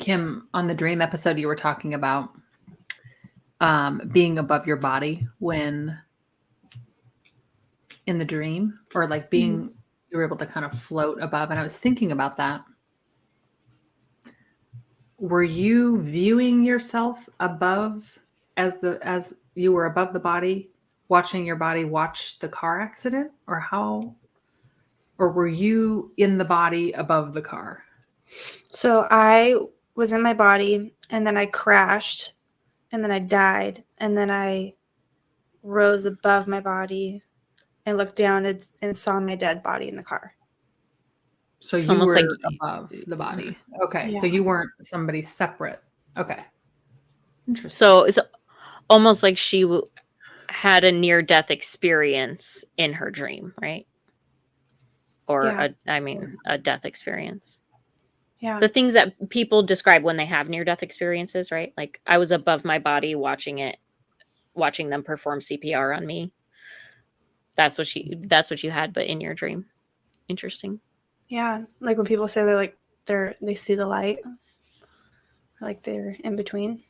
Kim, on the dream episode, you were talking about being above your body when in the dream, or like being, you were able to kind of float above. And I was thinking about that. Were you viewing yourself above as you were above the body, watching your body watch the car accident, or how, or were you in the body above the car? So I was in my body, and then I crashed, and then I died, and then I rose above my body and looked down and saw my dead body in the car. So It's you almost were like above the body. Okay. Yeah. So you weren't somebody separate. Okay. Interesting. so it's almost like she had a near-death experience in her dream, right? Or Yeah. a death experience. Yeah. The things that people describe when they have near-death experiences, right? Like I was above my body watching them perform CPR on me. That's what you had, but in your dream. Interesting. Yeah. Like when people say they see the light, like they're in between.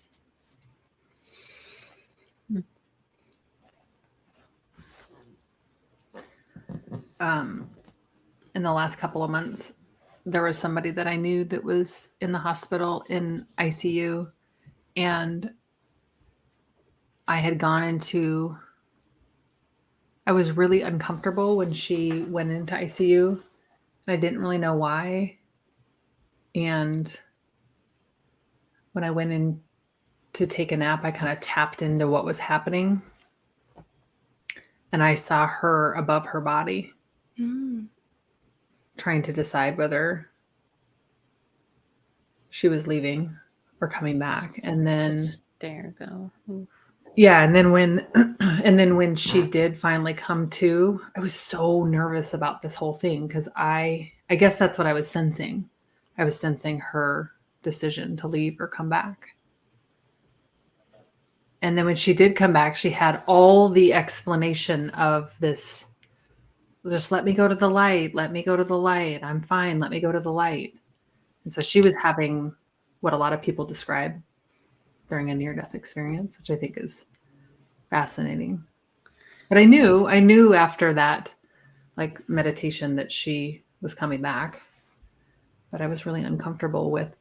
In the last couple of months, there was somebody that I knew that was in the hospital in ICU, and I had gone into, I was really uncomfortable when she went into ICU, and I didn't really know why. And when I went in to take a nap, I kind of tapped into what was happening, and I saw her above her body, trying to decide whether she was leaving or coming back. And then there go. yeah, and then when she did finally come to, I was so nervous about this whole thing, because I guess that's what I was sensing. I was sensing her decision to leave or come back. And then when she did come back, she had all the explanation of this, just let me go to the light, let me go to the light, I'm fine, let me go to the light. And so she was having what a lot of people describe during a near-death experience, which I think is fascinating. But I knew after that, like, meditation, that she was coming back. But I was really uncomfortable with,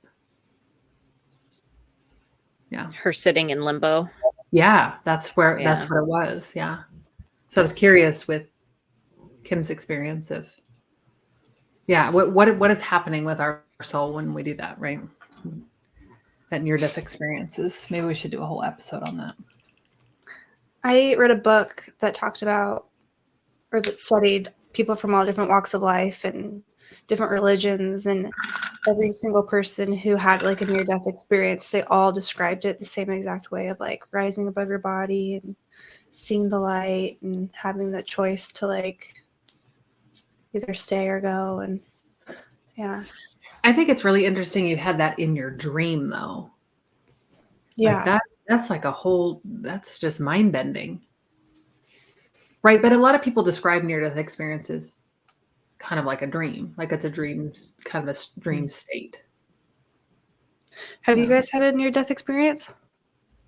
her sitting in limbo. Yeah, that's what it was. Yeah. So I was curious with Kim's experience of, what is happening with our soul when we do that, right? That near-death experiences. Maybe we should do a whole episode on that. I read a book that talked about, or that studied people from all different walks of life and different religions, and every single person who had like a near-death experience, they all described it the same exact way of like rising above your body and seeing the light and having the choice to like either stay or go. And yeah. I think it's really interesting you had that in your dream, though. Yeah. Like that's like that's just mind-bending. Right? But a lot of people describe near-death experiences kind of like a dream. Like it's a dream, kind of a dream state. Have you guys had a near-death experience?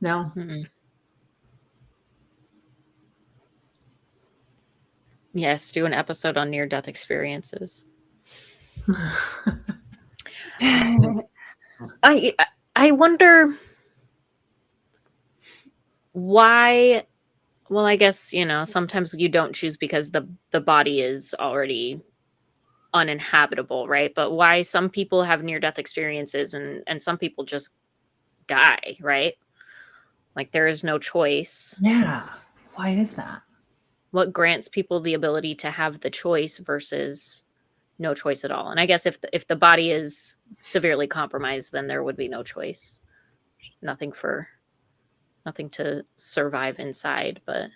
No. Mm-mm. Yes, do an episode on near-death experiences. I wonder why. Well, I guess, sometimes you don't choose because the body is already uninhabitable, right? But why some people have near-death experiences and some people just die, right? Like there is no choice. Yeah. Why is that? What grants people the ability to have the choice versus no choice at all? And I guess if the body is severely compromised, then there would be no choice. Nothing to survive inside, but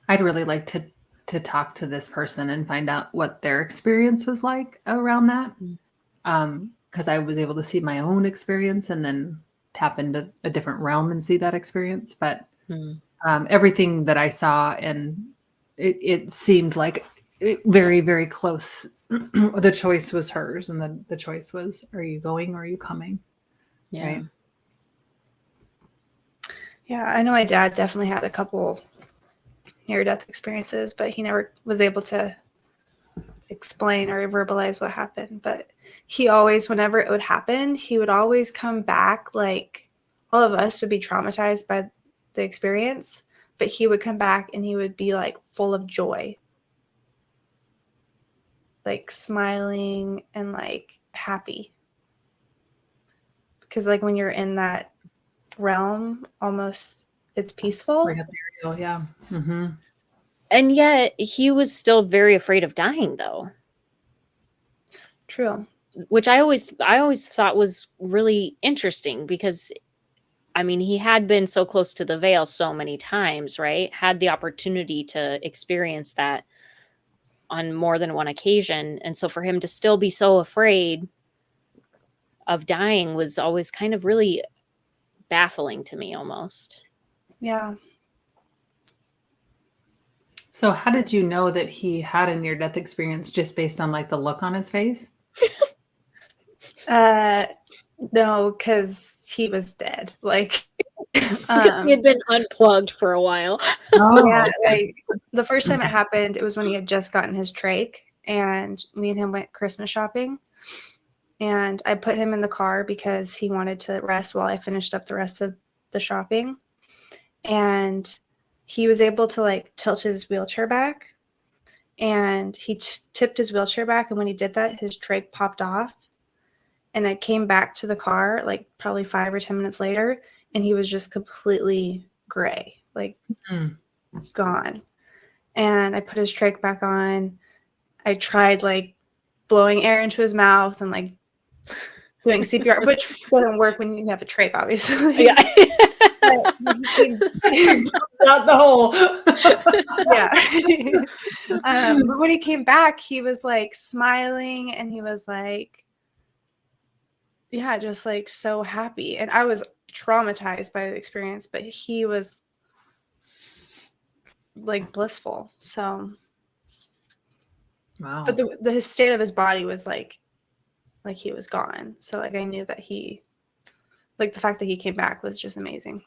I'd really like to talk to this person and find out what their experience was like around that. Because I was able to see my own experience and then tap into a different realm and see that experience. But everything that I saw, and it seemed like very, very close the choice was hers, and the choice was, are you going or are you coming? Yeah. Right. Yeah, I know my dad definitely had a couple near-death experiences, but he never was able to explain or verbalize what happened. But he always, whenever it would happen, he would always come back, like all of us would be traumatized by the experience, but he would come back and he would be like full of joy, like smiling and like happy. Because like when you're in that realm, almost it's peaceful. Right up there, yeah. Mm-hmm. And yet he was still very afraid of dying, though. True. Which I always thought was really interesting, because I mean, he had been so close to the veil so many times, right? Had the opportunity to experience that on more than one occasion. And so for him to still be so afraid of dying was always kind of really baffling to me, almost. Yeah. So how did you know that he had a near-death experience, just based on like the look on his face? No, because he was dead. Like, He had been unplugged for a while. yeah, like the first time it happened, it was when he had just gotten his trach, and me and him went Christmas shopping. And I put him in the car because he wanted to rest while I finished up the rest of the shopping. And he was able to like tilt his wheelchair back, and he tipped his wheelchair back. And when he did that, his trach popped off. And I came back to the car like probably 5 or 10 minutes later, and he was just completely gray, like gone. And I put his trach back on. I tried like blowing air into his mouth and like doing CPR, which doesn't work when you have a trach, obviously. Yeah. Not the whole. Yeah. But when he came back, he was like smiling, and he was like, yeah, just like so happy. And I was traumatized by the experience, but he was like blissful. So, Wow. but his state of his body was like he was gone. So like I knew that like the fact that he came back was just amazing.